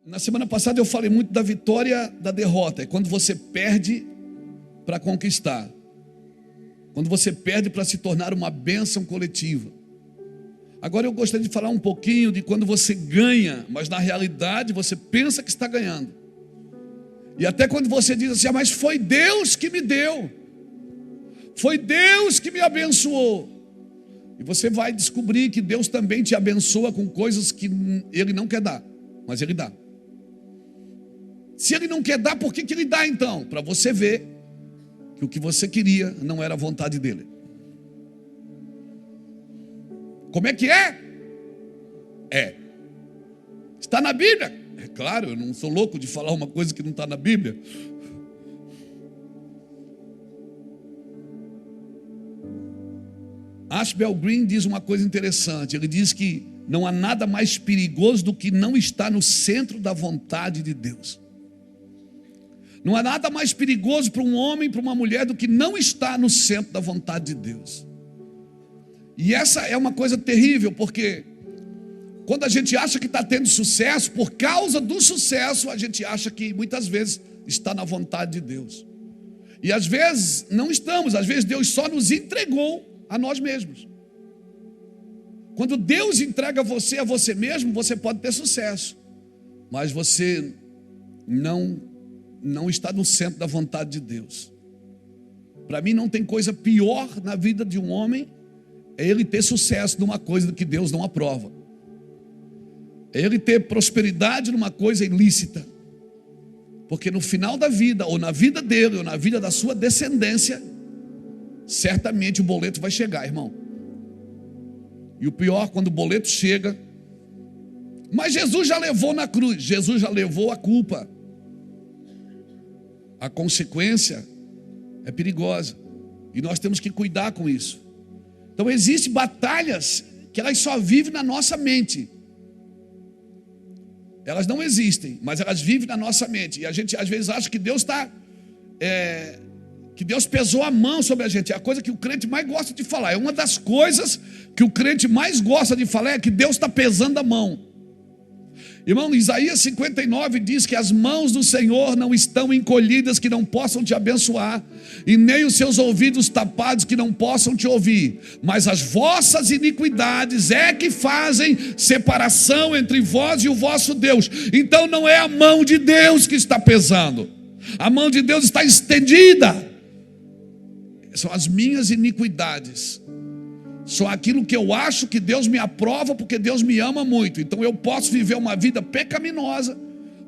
Na semana passada eu falei muito da vitória, da derrota. É quando você perde para conquistar. Quando você perde para se tornar uma bênção coletiva. Agora eu gostaria de falar um pouquinho de quando você ganha, mas na realidade você pensa que está ganhando. E até quando você diz assim, mas foi Deus que me deu. Foi Deus que me abençoou. E você vai descobrir que Deus também te abençoa com coisas que Ele não quer dar, mas Ele dá. Se Ele não quer dar, por que Ele dá então? Para você ver que o que você queria não era a vontade dEle. Como é que é? Está na Bíblia. É claro, eu não sou louco de falar uma coisa que não está na Bíblia. Ashbel Green diz uma coisa interessante. Ele diz que não há nada mais perigoso do que não estar no centro da vontade de Deus. Não há nada mais perigoso para um homem, para uma mulher, do que não estar no centro da vontade de Deus. E essa é uma coisa terrível, porque quando a gente acha que está tendo sucesso, por causa do sucesso, a gente acha que muitas vezes está na vontade de Deus. E às vezes não estamos, às vezes Deus só nos entregou a nós mesmos. Quando Deus entrega você a você mesmo, você pode ter sucesso, mas você não está no centro da vontade de Deus. Para mim não tem coisa pior na vida de um homem, é ele ter sucesso numa coisa que Deus não aprova. É ele ter prosperidade numa coisa ilícita. Porque no final da vida, ou na vida dele, ou na vida da sua descendência, certamente o boleto vai chegar, irmão. E o pior, quando o boleto chega, mas Jesus já levou na cruz, Jesus já levou a culpa. A consequência é perigosa. E nós temos que cuidar com isso. Então existem batalhas que elas só vivem na nossa mente. Elas não existem, mas elas vivem na nossa mente. E a gente às vezes acha que Deus está... que Deus pesou a mão sobre a gente. É a coisa que o crente mais gosta de falar. É uma das coisas que o crente mais gosta de falar, é que Deus está pesando a mão. Irmão, Isaías 59 diz que as mãos do Senhor não estão encolhidas, que não possam te abençoar, e nem os seus ouvidos tapados, que não possam te ouvir, mas as vossas iniquidades é que fazem separação entre vós e o vosso Deus. Então não é a mão de Deus que está pesando, a mão de Deus está estendida. São as minhas iniquidades, só aquilo que eu acho que Deus me aprova, porque Deus me ama muito. Então eu posso viver uma vida pecaminosa,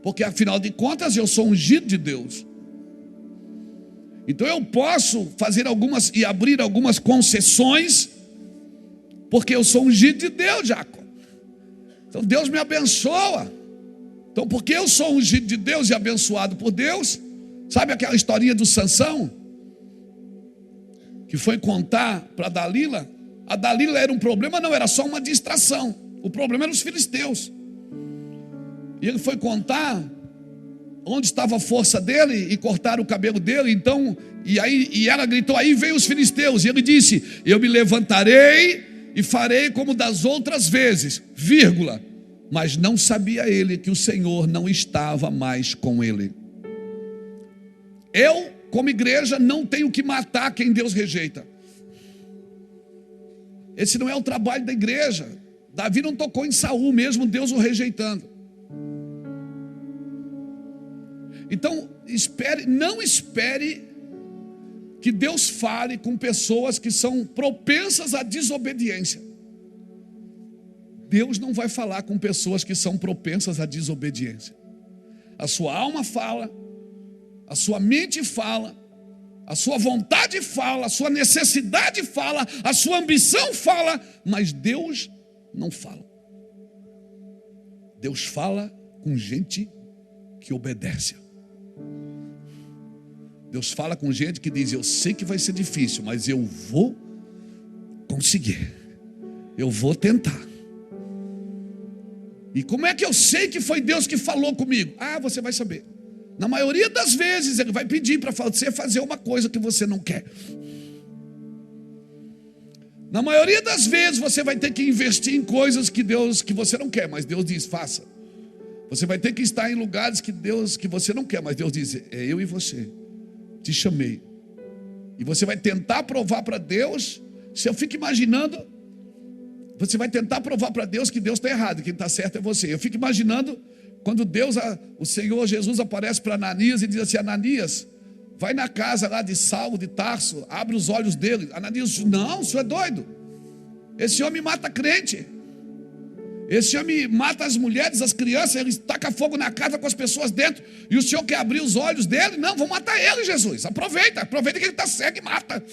porque afinal de contas eu sou ungido de Deus. Então eu posso fazer algumas e abrir algumas concessões, porque eu sou ungido de Deus, Jacob. Então Deus me abençoa. Então porque eu sou ungido de Deus e abençoado por Deus, sabe aquela historinha do Sansão, que foi contar para Dalila? A Dalila era um problema, não, era só uma distração. O problema eram os filisteus. E ele foi contar onde estava a força dele e cortaram o cabelo dele. Então, e ela gritou, aí veio os filisteus. E ele disse, eu me levantarei e farei como das outras vezes, vírgula. Mas não sabia ele que o Senhor não estava mais com ele. Eu, como igreja, não tenho que matar quem Deus rejeita. Esse não é o trabalho da igreja. Davi não tocou em Saul, mesmo Deus o rejeitando. Então, não espere que Deus fale com pessoas que são propensas à desobediência. Deus não vai falar com pessoas que são propensas à desobediência. A sua alma fala, a sua mente fala, a sua vontade fala, a sua necessidade fala, a sua ambição fala, mas Deus não fala. Deus fala com gente que obedece. Deus fala com gente que diz, eu sei que vai ser difícil, mas eu vou conseguir. Eu vou tentar. E como é que eu sei que foi Deus que falou comigo? Você vai saber. Na maioria das vezes ele vai pedir para você fazer uma coisa que você não quer. Na maioria das vezes você vai ter que investir em coisas que você não quer, mas Deus diz, faça. Você vai ter que estar em lugares que você não quer, mas Deus diz: é eu e você, te chamei. E você vai tentar provar para Deus. Se eu fico imaginando, você vai tentar provar para Deus que Deus está errado, quem está certo é você. Eu fico imaginando quando o Senhor Jesus aparece para Ananias e diz assim: Ananias, vai na casa lá de Saulo de Tarso, abre os olhos dele. Ananias diz: não, o senhor é doido. Esse homem mata crente. Esse homem mata as mulheres, as crianças, ele taca fogo na casa com as pessoas dentro. E o senhor quer abrir os olhos dele? Não, vou matar ele, Jesus. Aproveita que ele está cego e mata.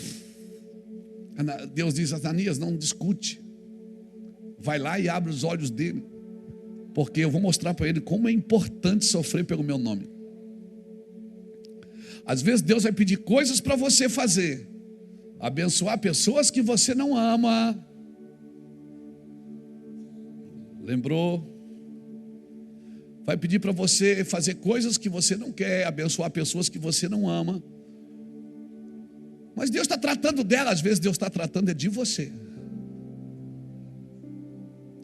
Deus diz: Ananias, não discute. Vai lá e abre os olhos dele. Porque eu vou mostrar para ele como é importante sofrer pelo meu nome. Às vezes Deus vai pedir coisas para você fazer. Abençoar pessoas que você não ama. Lembrou? Vai pedir para você fazer coisas que você não quer, abençoar pessoas que você não ama. Mas Deus está tratando dela, às vezes Deus está tratando de você.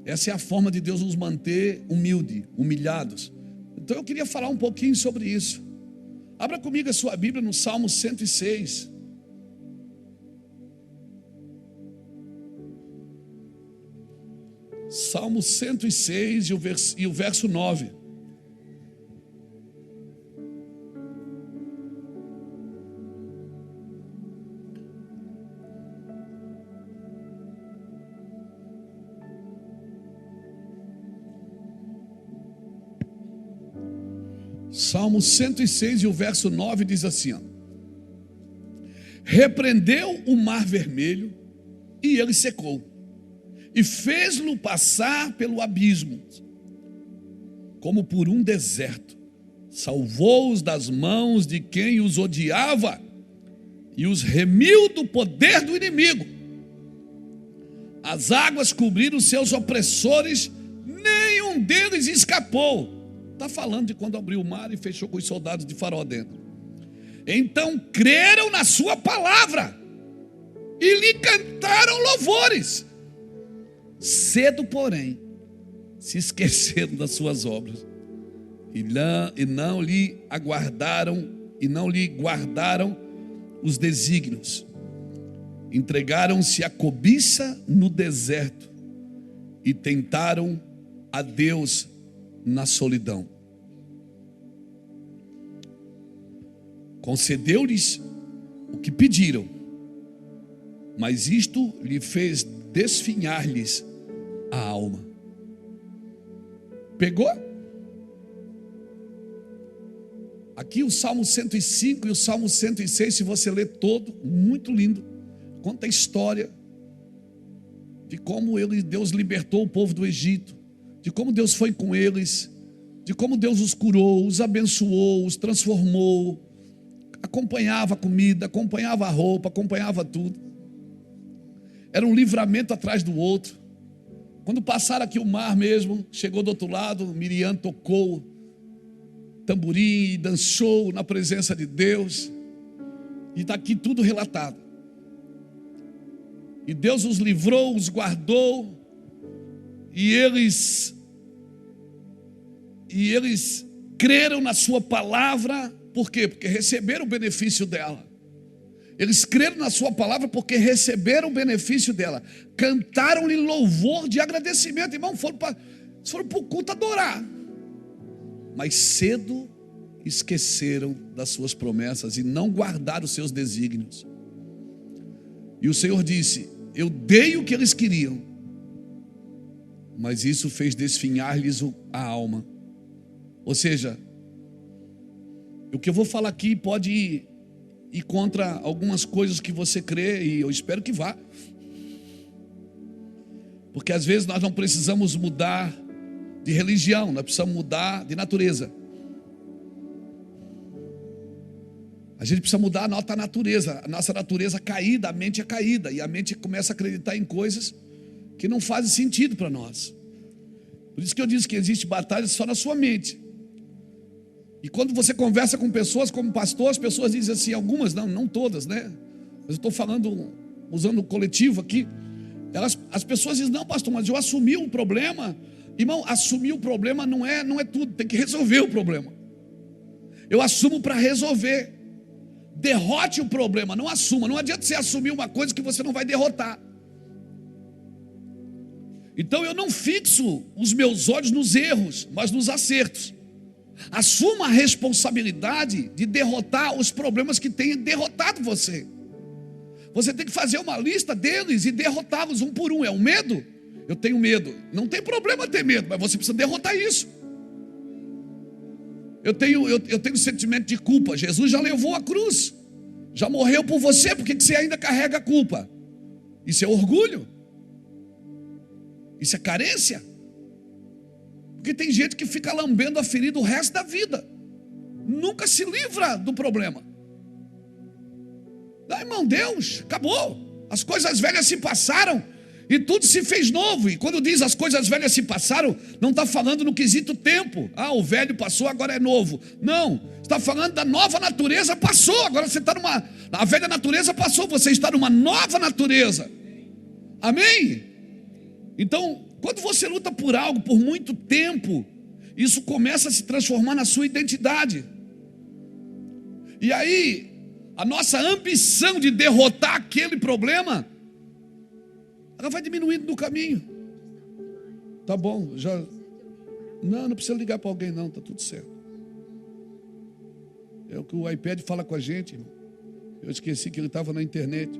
Essa é a forma de Deus nos manter humilhados. Então eu queria falar um pouquinho sobre isso. Abra comigo a sua Bíblia no Salmo 106. Salmo 106 e o verso 9. Salmo 106 e o verso 9 diz assim: ó, repreendeu o mar vermelho e ele secou, e fez-lo passar pelo abismo, como por um deserto. Salvou-os das mãos de quem os odiava e os remiu do poder do inimigo. As águas cobriram seus opressores, nenhum deles escapou. Está falando de quando abriu o mar e fechou com os soldados de Faraó dentro. Então creram na sua palavra e lhe cantaram louvores. Cedo, porém, se esqueceram das suas obras e não lhe guardaram os desígnios. Entregaram-se à cobiça no deserto e tentaram a Deus na solidão. Concedeu-lhes o que pediram, mas isto lhe fez desfinhar-lhes a alma. Pegou? Aqui o Salmo 105 e o Salmo 106, se você ler todo, muito lindo. Conta a história de como Deus libertou o povo do Egito, de como Deus foi com eles, de como Deus os curou, os abençoou, os transformou, acompanhava a comida, acompanhava a roupa, acompanhava tudo. Era um livramento atrás do outro. Quando passaram aqui o mar mesmo, chegou do outro lado, Miriam tocou tamborim e dançou na presença de Deus. E está aqui tudo relatado. E Deus os livrou, os guardou, e eles creram na sua palavra. Por quê? Porque receberam o benefício dela. Eles creram na sua palavra porque receberam o benefício dela. Cantaram-lhe louvor de agradecimento. Irmão, foram para o culto adorar. Mas cedo esqueceram das suas promessas e não guardaram os seus desígnios. E o Senhor disse: eu dei o que eles queriam, mas isso fez desfinhar-lhes a alma. Ou seja, o que eu vou falar aqui pode ir contra algumas coisas que você crê, e eu espero que vá. Porque às vezes nós não precisamos mudar de religião, nós precisamos mudar de natureza. A gente precisa mudar a nossa natureza caída, a mente é caída, e a mente começa a acreditar em coisas que não fazem sentido para nós. Por isso que eu disse que existe batalha só na sua mente. E quando você conversa com pessoas como pastor, as pessoas dizem assim, algumas, não todas, né? Mas eu estou falando, usando o coletivo aqui. As pessoas dizem: não, pastor, mas eu assumi um problema, Irmão, assumir o problema não é tudo, tem que resolver o problema. Eu assumo para resolver. Derrote o problema, não assuma. Não adianta você assumir uma coisa que você não vai derrotar. Então eu não fixo os meus olhos nos erros, mas nos acertos. Assuma a responsabilidade de derrotar os problemas que têm derrotado você. Você tem que fazer uma lista deles e derrotá-los um por um. É o medo? Eu tenho medo. Não tem problema ter medo, mas você precisa derrotar isso. Eu tenho sentimento de culpa. Jesus já levou a cruz, já morreu por você, por que você ainda carrega a culpa? Isso é orgulho. Isso é carência. Porque tem gente que fica lambendo a ferida o resto da vida, nunca se livra do problema. Não, irmão, Deus, acabou. As coisas velhas se passaram e tudo se fez novo. E quando diz as coisas velhas se passaram, não está falando no quesito tempo. Ah, o velho passou, agora é novo. Não, está falando da nova natureza, passou. Agora você está numa... A velha natureza passou, você está numa nova natureza. Amém? Então, quando você luta por algo por muito tempo, isso começa a se transformar na sua identidade. E aí, a nossa ambição de derrotar aquele problema, ela vai diminuindo no caminho. Tá bom, já... Não precisa ligar para alguém não, tá tudo certo. É o que o iPad fala com a gente, irmão. Eu esqueci que ele estava na internet.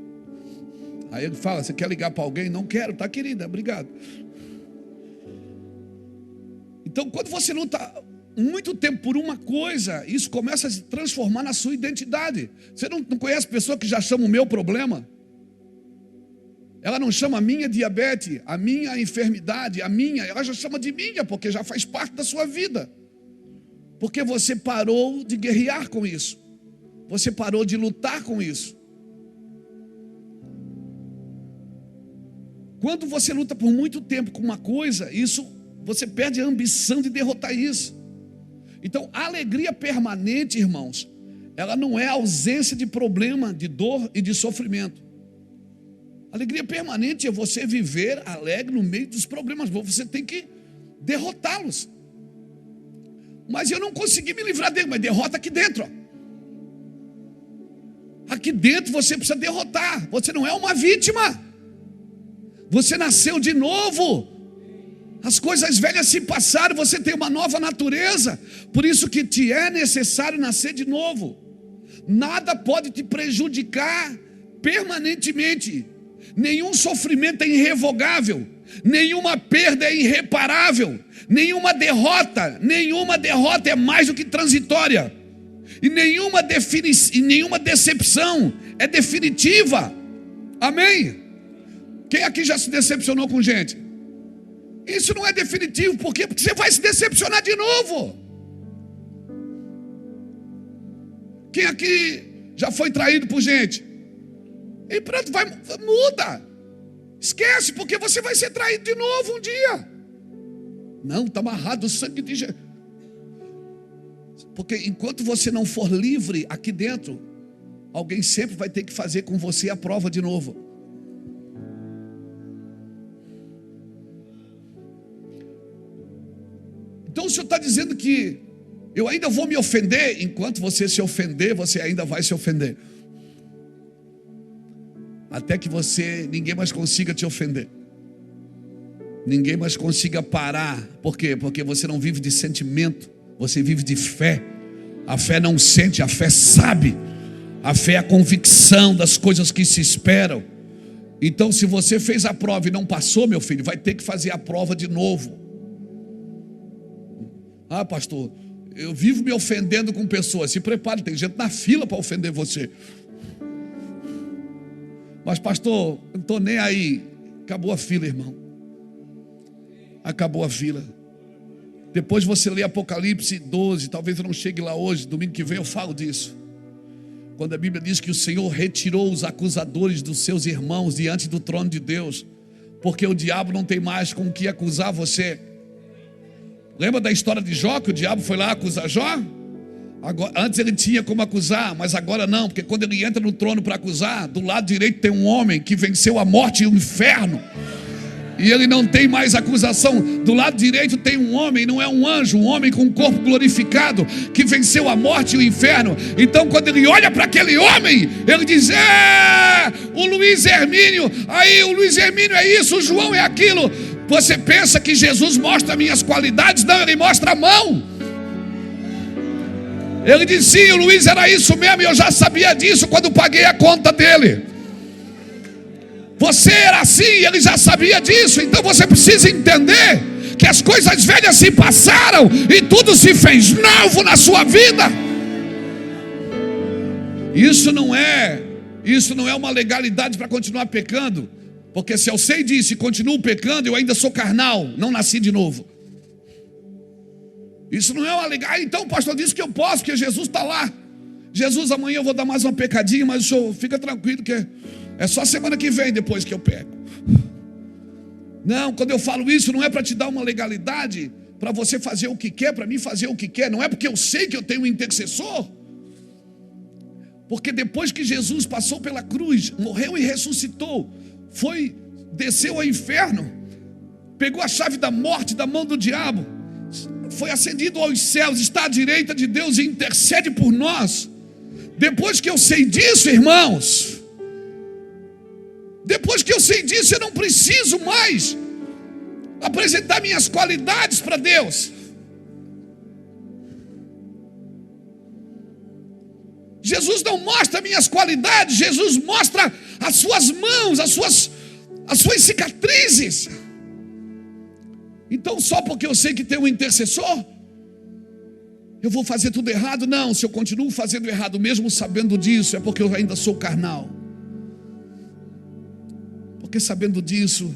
Aí ele fala, você quer ligar para alguém? Não quero, tá querida, obrigado. Então quando você luta muito tempo por uma coisa, isso começa a se transformar na sua identidade. Você não conhece pessoa que já chama o meu problema? Ela não chama a minha diabetes, a minha enfermidade, ela já chama de minha, porque já faz parte da sua vida. Porque você parou de guerrear com isso. Você parou de lutar com isso. Quando você luta por muito tempo com uma coisa, você perde a ambição de derrotar isso. Então, a alegria permanente, irmãos, ela não é a ausência de problema, de dor e de sofrimento. Alegria permanente é você viver alegre no meio dos problemas. Você tem que derrotá-los. Mas eu não consegui me livrar dele. Mas derrota aqui dentro, ó. Aqui dentro você precisa derrotar. Você não é uma vítima. Você nasceu de novo. As coisas velhas se passaram. Você tem uma nova natureza. Por isso que te é necessário nascer de novo. Nada pode te prejudicar permanentemente. Nenhum sofrimento é irrevogável, nenhuma perda é irreparável, nenhuma derrota é mais do que transitória, e nenhuma decepção é definitiva. Amém? Quem aqui já se decepcionou com gente? Isso não é definitivo. Por quê? Porque você vai se decepcionar de novo. Quem aqui já foi traído por gente? E pronto, muda. Esquece, porque você vai ser traído de novo um dia. Não, está amarrado o sangue de Jesus. Porque enquanto você não for livre aqui dentro, alguém sempre vai ter que fazer com você a prova de novo. Então o Senhor está dizendo que eu ainda vou me ofender. Enquanto você se ofender, você ainda vai se ofender. Até que ninguém mais consiga te ofender. Ninguém mais consiga parar. Por quê? Porque você não vive de sentimento, você vive de fé. A fé não sente, a fé sabe. A fé é a convicção das coisas que se esperam. Então, se você fez a prova e não passou, meu filho, vai ter que fazer a prova de novo. Ah, pastor, eu vivo me ofendendo com pessoas. Se prepare, tem gente na fila para ofender você. Mas pastor, não estou nem aí. Acabou a fila, irmão. Acabou a fila. Depois você lê Apocalipse 12. Talvez eu não chegue lá hoje. Domingo que vem eu falo disso. Quando a Bíblia diz que o Senhor retirou os acusadores dos seus irmãos diante do trono de Deus, porque o diabo não tem mais com o que acusar você. Lembra da história de Jó, que o diabo foi lá acusar Jó? Agora, antes ele tinha como acusar, mas agora não, porque quando ele entra no trono para acusar, do lado direito tem um homem que venceu a morte e o inferno. E ele não tem mais acusação. Do lado direito tem um homem, não é um anjo, um homem com um corpo glorificado, que venceu a morte e o inferno. Então quando ele olha para aquele homem, ele diz: o Luiz Hermínio. Aí o Luiz Hermínio é isso, o João é aquilo. Você pensa que Jesus mostra minhas qualidades? Não, ele mostra a mão. Ele disse: sim, o Luiz era isso mesmo, e eu já sabia disso quando paguei a conta dele. Você era assim, ele já sabia disso. Então você precisa entender que as coisas velhas se passaram e tudo se fez novo na sua vida. Isso não é uma legalidade para continuar pecando, porque se eu sei disso e continuo pecando, eu ainda sou carnal, não nasci de novo. Isso não é uma legalidade. Então o pastor disse que eu posso, porque Jesus está lá. Jesus, amanhã eu vou dar mais uma pecadinha, mas o senhor fica tranquilo que é só semana que vem depois que eu pego. Não, quando eu falo isso, não é para te dar uma legalidade, para você fazer o que quer, para mim fazer o que quer. Não é porque eu sei que eu tenho um intercessor. Porque depois que Jesus passou pela cruz, morreu e ressuscitou, desceu ao inferno, pegou a chave da morte da mão do diabo, foi ascendido aos céus, está à direita de Deus e intercede por nós. Depois que eu sei disso, irmãos, depois que eu sei disso, eu não preciso mais apresentar minhas qualidades para Deus. Jesus não mostra minhas qualidades, Jesus mostra as suas mãos, as suas cicatrizes. Então, só porque eu sei que tem um intercessor, eu vou fazer tudo errado? Não, se eu continuo fazendo errado, mesmo sabendo disso, é porque eu ainda sou carnal. Porque sabendo disso,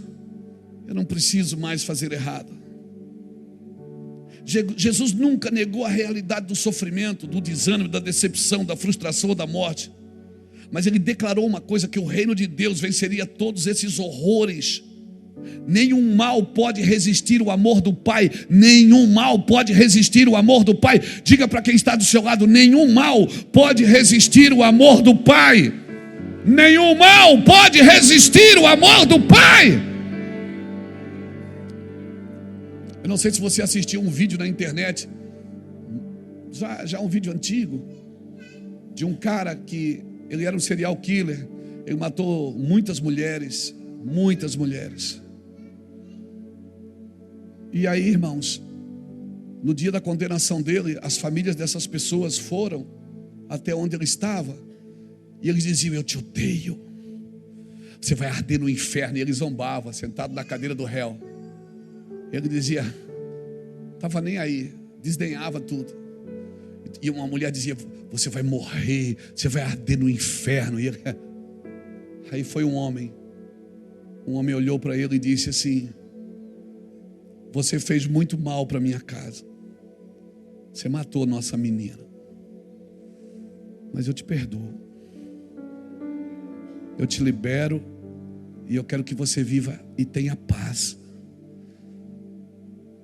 eu não preciso mais fazer errado. Jesus nunca negou a realidade do sofrimento, do desânimo, da decepção, da frustração ou da morte. Mas ele declarou uma coisa: que o reino de Deus venceria todos esses horrores. Nenhum mal pode resistir o amor do Pai. Nenhum mal pode resistir o amor do Pai. Diga para quem está do seu lado: nenhum mal pode resistir o amor do Pai. Nenhum mal pode resistir o amor do Pai. Eu não sei se você assistiu um vídeo na internet, já um vídeo antigo, de um cara que ele era um serial killer. Ele matou muitas mulheres. E aí, irmãos, no dia da condenação dele, as famílias dessas pessoas foram até onde ele estava, e eles diziam: eu te odeio, você vai arder no inferno. E ele zombava, sentado na cadeira do réu. Ele dizia, estava nem aí, desdenhava tudo. E uma mulher dizia: você vai morrer, você vai arder no inferno. E ele... Aí foi um homem olhou para ele e disse assim: você fez muito mal para minha casa, você matou nossa menina, mas eu te perdoo, eu te libero, e eu quero que você viva e tenha paz.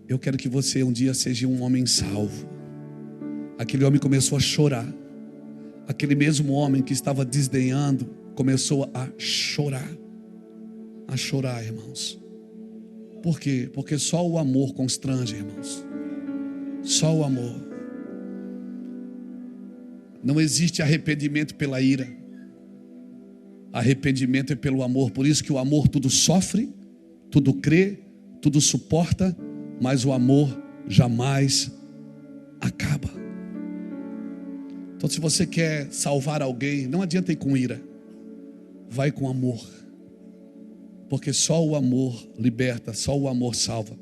Eu quero que você um dia seja um homem salvo. Aquele homem começou a chorar. Aquele mesmo homem que estava desdenhando começou a chorar. A chorar, irmãos. Por quê? Porque só o amor constrange, irmãos. Só o amor. Não existe arrependimento pela ira. Arrependimento é pelo amor. Por isso que o amor tudo sofre, tudo crê, tudo suporta, mas o amor jamais acaba. Então, se você quer salvar alguém, não adianta ir com ira. Vai com amor. Porque só o amor liberta, só o amor salva.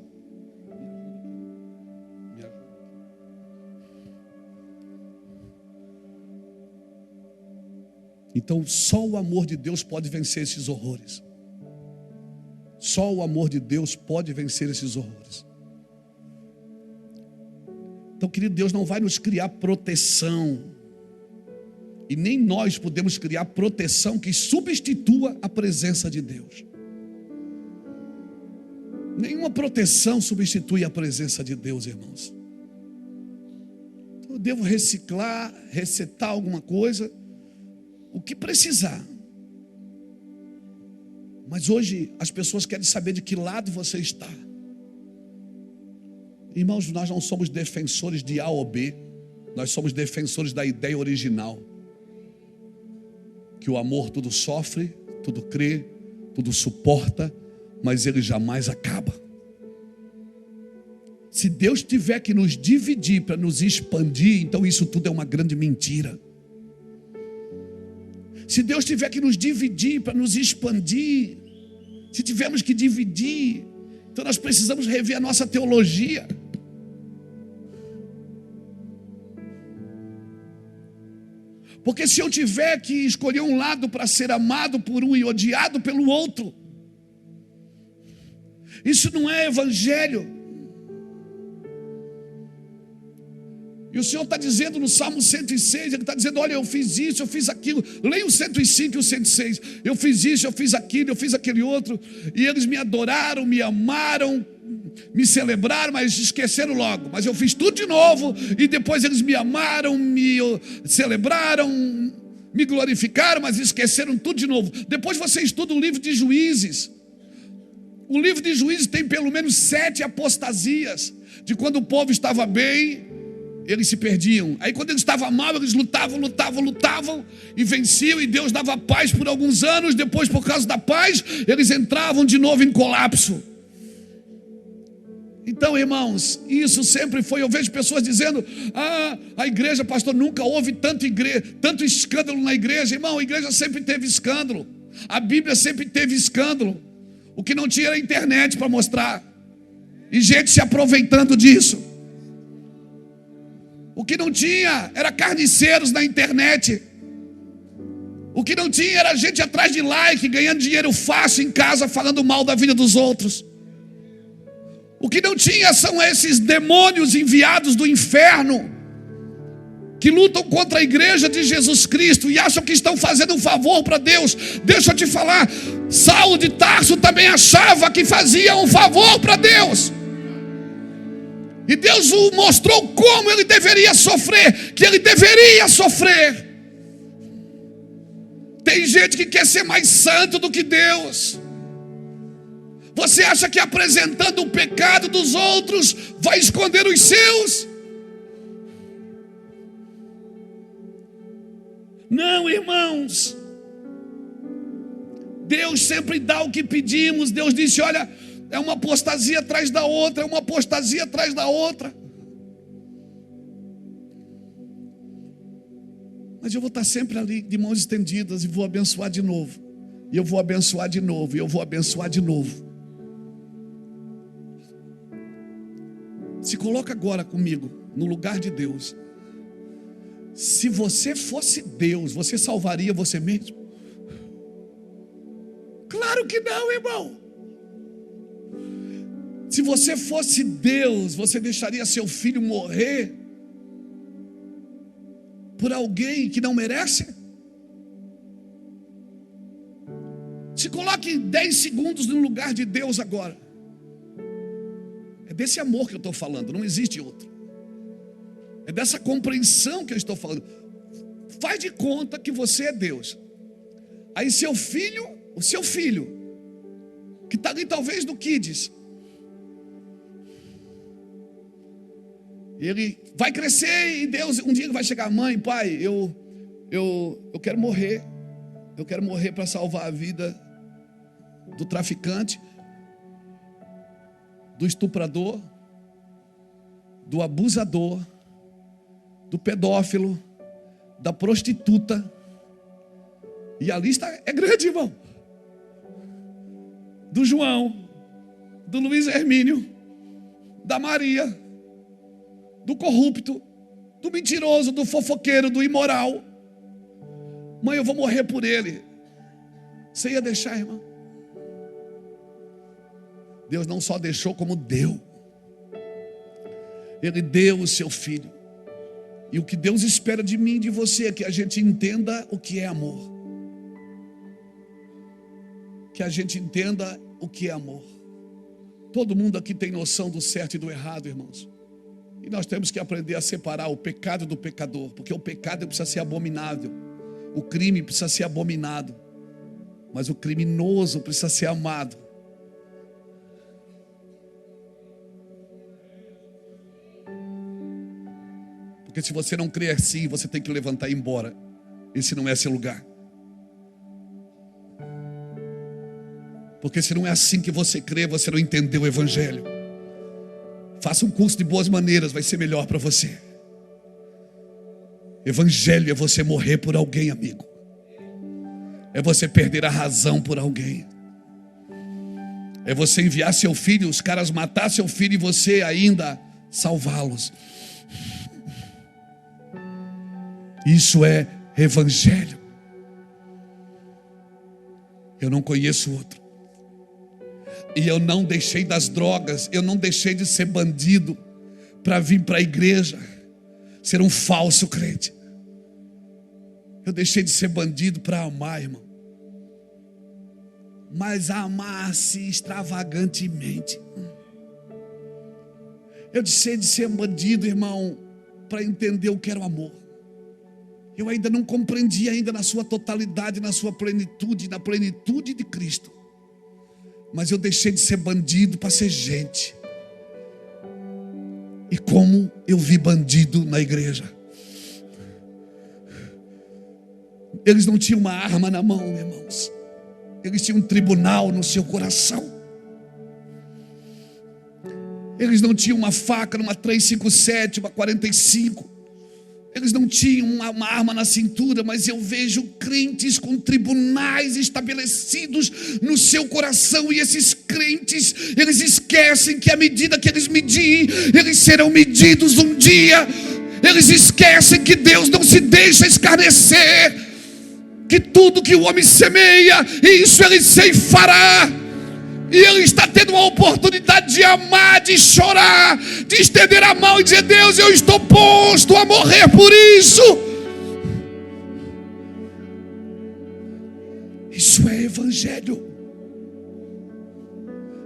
Então, só o amor de Deus pode vencer esses horrores. Só o amor de Deus pode vencer esses horrores. Então, querido, Deus não vai nos criar proteção. E nem nós podemos criar proteção que substitua a presença de Deus. Nenhuma proteção substitui a presença de Deus, irmãos. Então, eu devo reciclar, resetar alguma coisa, o que precisar. Mas hoje as pessoas querem saber de que lado você está. Irmãos, nós não somos defensores de A ou B. Nós somos defensores da ideia original. Que o amor tudo sofre, tudo crê, tudo suporta, mas ele jamais acaba. Se Deus tiver que nos dividir para nos expandir, então isso tudo é uma grande mentira. Se Deus tiver que nos dividir para nos expandir, se tivermos que dividir, então nós precisamos rever a nossa teologia. Porque se eu tiver que escolher um lado para ser amado por um e odiado pelo outro, isso não é evangelho. E o Senhor está dizendo no Salmo 106, Ele está dizendo, olha, eu fiz isso, eu fiz aquilo. Leia o 105 e o 106. Eu fiz isso, eu fiz aquilo, eu fiz aquele outro. E eles me adoraram, me amaram, me celebraram, mas esqueceram logo. Mas eu fiz tudo de novo. E depois eles me amaram, me celebraram, me glorificaram, mas esqueceram tudo de novo. Depois você estuda o livro de Juízes. O livro de Juízes tem pelo menos 7 apostasias. De quando o povo estava bem, eles se perdiam. Aí quando eles estavam mal, eles lutavam e venciam, e Deus dava paz por alguns anos. Depois, por causa da paz, eles entravam de novo em colapso. Então, irmãos, isso sempre foi. Eu vejo pessoas dizendo, a igreja, pastor, nunca houve tanto escândalo na igreja. Irmão, a igreja sempre teve escândalo. A Bíblia sempre teve escândalo. O que não tinha era internet para mostrar, e gente se aproveitando disso. O que não tinha era carniceiros na internet. O que não tinha era gente atrás de like, ganhando dinheiro fácil em casa, falando mal da vida dos outros. O que não tinha são esses demônios enviados do inferno, que lutam contra a igreja de Jesus Cristo e acham que estão fazendo um favor para Deus. Deixa eu te falar, Saulo de Tarso também achava que fazia um favor para Deus. E Deus o mostrou como ele deveria sofrer, que ele deveria sofrer. Tem gente que quer ser mais santo do que Deus. Você acha que apresentando o pecado dos outros vai esconder os seus? Não, irmãos. Deus sempre dá o que pedimos. Deus disse, olha, é uma apostasia atrás da outra, é uma apostasia atrás da outra. Mas eu vou estar sempre ali de mãos estendidas e vou abençoar de novo. E eu vou abençoar de novo, e eu vou abençoar de novo. Se coloca agora comigo no lugar de Deus. Se você fosse Deus, você salvaria você mesmo? Claro que não, irmão. Se você fosse Deus, você deixaria seu filho morrer por alguém que não merece? Se coloque 10 segundos no lugar de Deus agora. É desse amor que eu estou falando, não existe outro. É dessa compreensão que eu estou falando. Faz de conta que você é Deus. Aí o seu filho, que está ali talvez no Kids, ele vai crescer e Deus, um dia ele vai chegar, mãe, pai, eu quero morrer. Eu quero morrer para salvar a vida do traficante, do estuprador, do abusador, do pedófilo, da prostituta. E a lista é grande, irmão. Do João, do Luiz Hermínio, da Maria, do corrupto, do mentiroso, do fofoqueiro, do imoral. Mãe, eu vou morrer por ele. Você ia deixar, irmã? Deus não só deixou, como deu. Ele deu o seu filho. E o que Deus espera de mim e de você é que a gente entenda o que é amor. Que a gente entenda o que é amor. Todo mundo aqui tem noção do certo e do errado, irmãos. E nós temos que aprender a separar o pecado do pecador, porque o pecado precisa ser abominável. O crime precisa ser abominado. Mas o criminoso precisa ser amado. Porque se você não crê assim, você tem que levantar e ir embora. Esse não é seu lugar. Porque se não é assim que você crê, você não entendeu o Evangelho. Faça um curso de boas maneiras, vai ser melhor para você. Evangelho é você morrer por alguém, amigo. É você perder a razão por alguém. É você enviar seu filho, os caras matar seu filho e você ainda salvá-los. Isso é Evangelho. Eu não conheço outro. E eu não deixei das drogas, eu não deixei de ser bandido para vir para a igreja, ser um falso crente. Eu deixei de ser bandido para amar, irmão. Mas amar-se extravagantemente. Eu deixei de ser bandido, irmão, para entender o que era o amor. Eu ainda não compreendi ainda na sua totalidade, na sua plenitude, na plenitude de Cristo. Mas eu deixei de ser bandido para ser gente. E como eu vi bandido na igreja. Eles não tinham uma arma na mão, irmãos. Eles tinham um tribunal no seu coração. Eles não tinham uma faca numa 357, uma 45. Eles não tinham uma arma na cintura, mas eu vejo crentes com tribunais estabelecidos no seu coração. E esses crentes, eles esquecem que à medida que eles medirem, eles serão medidos um dia. Eles esquecem que Deus não se deixa escarnecer, que tudo que o homem semeia, isso ele ceifará. E ele está tendo uma oportunidade de amar, de chorar, de estender a mão e dizer: Deus, eu estou posto a morrer por isso. Isso é Evangelho.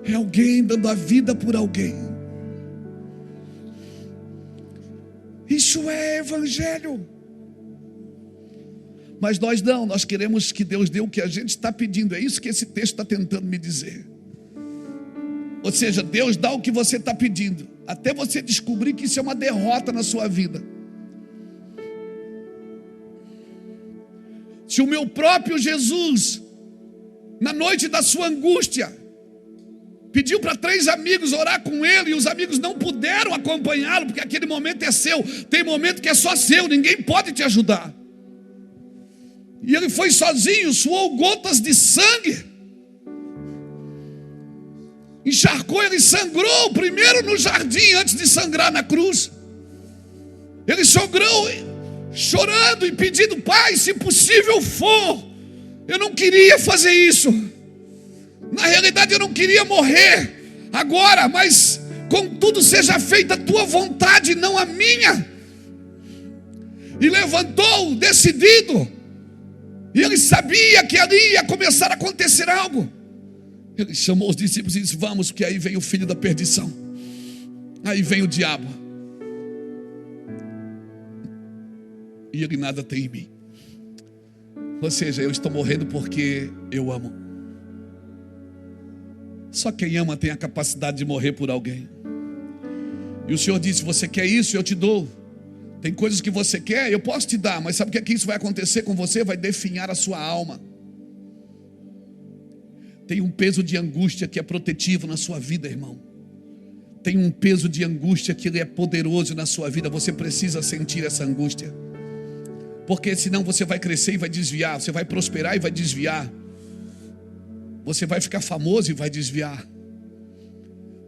É alguém dando a vida por alguém. Isso é Evangelho. Mas nós não, nós queremos que Deus dê o que a gente está pedindo. É isso que esse texto está tentando me dizer. Ou seja, Deus dá o que você está pedindo, até você descobrir que isso é uma derrota na sua vida. Se o meu próprio Jesus, na noite da sua angústia, pediu para 3 amigos orar com ele, e os amigos não puderam acompanhá-lo, porque aquele momento é seu. Tem momento que é só seu, ninguém pode te ajudar. E ele foi sozinho, suou gotas de sangue, encharcou, ele sangrou primeiro no jardim antes de sangrar na cruz. Ele sangrou chorando e pedindo: Pai, se possível for, eu não queria fazer isso. Na realidade eu não queria morrer agora, mas contudo seja feita a tua vontade, não a minha. E levantou decidido. E ele sabia que ali ia começar a acontecer algo. Ele chamou os discípulos e disse: vamos, porque aí vem o filho da perdição. Aí vem o diabo. E ele nada tem em mim. Ou seja, eu estou morrendo porque eu amo. Só quem ama tem a capacidade de morrer por alguém. E o Senhor disse: você quer isso? Eu te dou. Tem coisas que você quer, eu posso te dar, mas sabe o que é que isso vai acontecer com você? Vai definhar a sua alma. Tem um peso de angústia que é protetivo na sua vida, irmão. Tem um peso de angústia que ele é poderoso na sua vida. Você precisa sentir essa angústia, porque senão você vai crescer e vai desviar. Você vai prosperar e vai desviar. Você vai ficar famoso e vai desviar.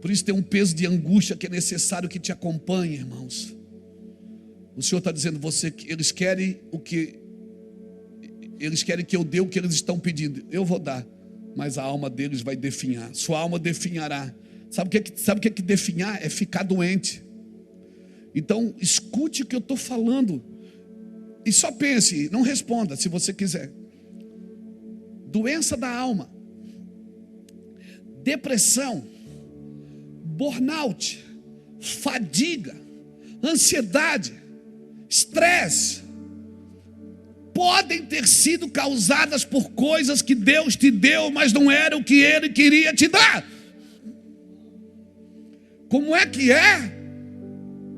Por isso tem um peso de angústia que é necessário que te acompanhe, irmãos. O Senhor está dizendo: eles querem o que eles querem que eu dê, o que eles estão pedindo. Eu vou dar, mas a alma deles vai definhar. Sua alma definhará. Sabe o que é que definhar? É ficar doente. Então escute o que eu estou falando e só pense, não responda se você quiser. Doença da alma, depressão, burnout, fadiga, ansiedade, estresse, podem ter sido causadas por coisas que Deus te deu, mas não era o que Ele queria te dar. Como é que é?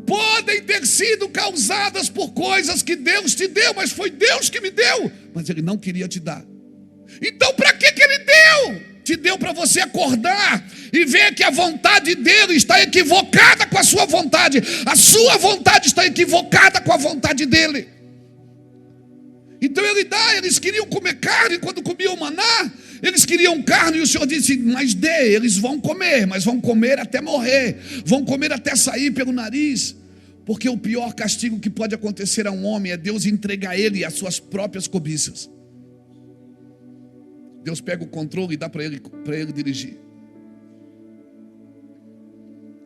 Podem ter sido causadas por coisas que Deus te deu, mas foi Deus que me deu, mas Ele não queria te dar. Então para que Ele deu? Te deu para você acordar e ver que a vontade dele está equivocada com a sua vontade. A sua vontade está equivocada com a vontade dele. Então Ele dá. Eles queriam comer carne quando comiam maná. Eles queriam carne e o Senhor disse: mas dê, eles vão comer, mas vão comer até morrer, vão comer até sair pelo nariz. Porque o pior castigo que pode acontecer a um homem é Deus entregar ele às suas próprias cobiças. Deus pega o controle e dá para ele dirigir.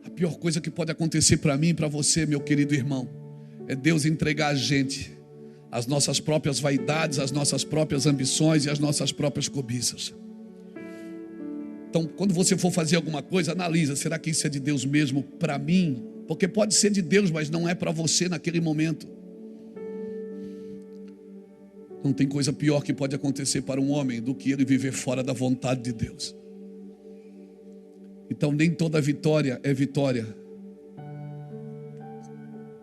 A pior coisa que pode acontecer para mim e para você, meu querido irmão, é Deus entregar a gente as nossas próprias vaidades, as nossas próprias ambições e as nossas próprias cobiças. Então, quando você for fazer alguma coisa, analisa: será que isso é de Deus mesmo para mim? Porque pode ser de Deus, mas não é para você naquele momento. Não tem coisa pior que pode acontecer para um homem do que ele viver fora da vontade de Deus. Então nem toda vitória é vitória.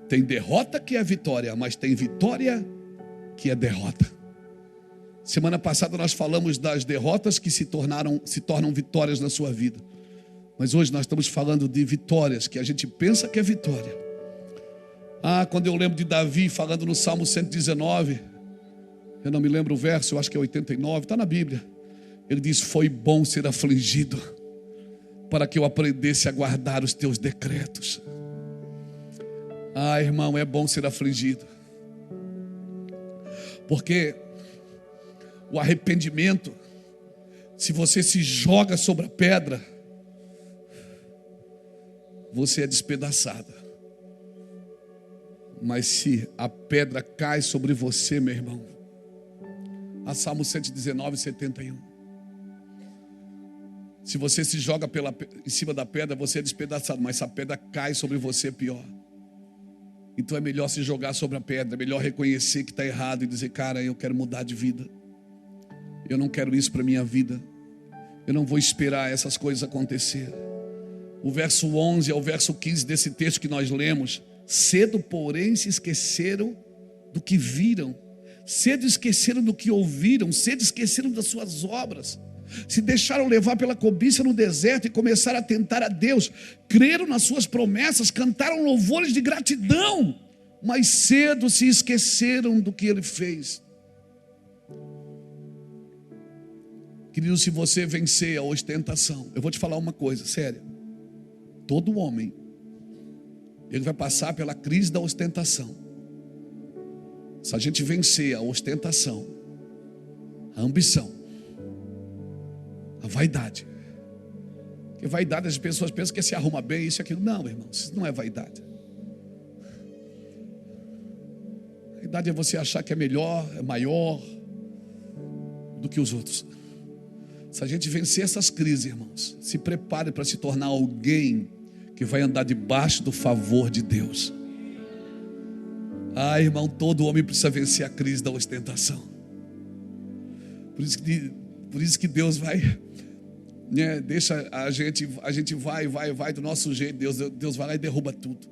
Tem derrota que é vitória, mas tem vitória que é derrota. Semana passada nós falamos das derrotas que se tornam vitórias na sua vida. Mas hoje nós estamos falando de vitórias que a gente pensa que é vitória. Quando eu lembro de Davi falando no Salmo 119, eu não me lembro o verso, eu acho que é 89, está na Bíblia. Ele diz: foi bom ser afligido, para que eu aprendesse a guardar os teus decretos. Irmão, é bom ser afligido, porque o arrependimento, se você se joga sobre a pedra, você é despedaçado. Mas se a pedra cai sobre você, meu irmão, a Salmo 119, 71. Se você se joga em cima da pedra, você é despedaçado. Mas se a pedra cai sobre você, é pior. Então é melhor se jogar sobre a pedra. É melhor reconhecer que está errado e dizer: cara, eu quero mudar de vida. Eu não quero isso para a minha vida. Eu não vou esperar essas coisas acontecer. O verso 11 ao verso 15 desse texto que nós lemos: cedo, porém, se esqueceram do que viram, cedo esqueceram do que ouviram, cedo esqueceram das suas obras, se deixaram levar pela cobiça no deserto e começaram a tentar a Deus, creram nas suas promessas, cantaram louvores de gratidão, mas cedo se esqueceram do que Ele fez. Querido, se você vencer a ostentação, eu vou te falar uma coisa séria: todo homem, ele vai passar pela crise da ostentação. Se a gente vencer a ostentação, a ambição, a vaidade. Porque vaidade, as pessoas pensam que se arruma bem, isso e aquilo. Não, irmão, isso não é vaidade. Vaidade é você achar que é melhor, é maior do que os outros. Se a gente vencer essas crises, irmãos, se prepare para se tornar alguém que vai andar debaixo do favor de Deus. Irmão, todo homem precisa vencer a crise da ostentação. Por isso que Deus vai, deixa a gente vai do nosso jeito. Deus vai lá e derruba tudo.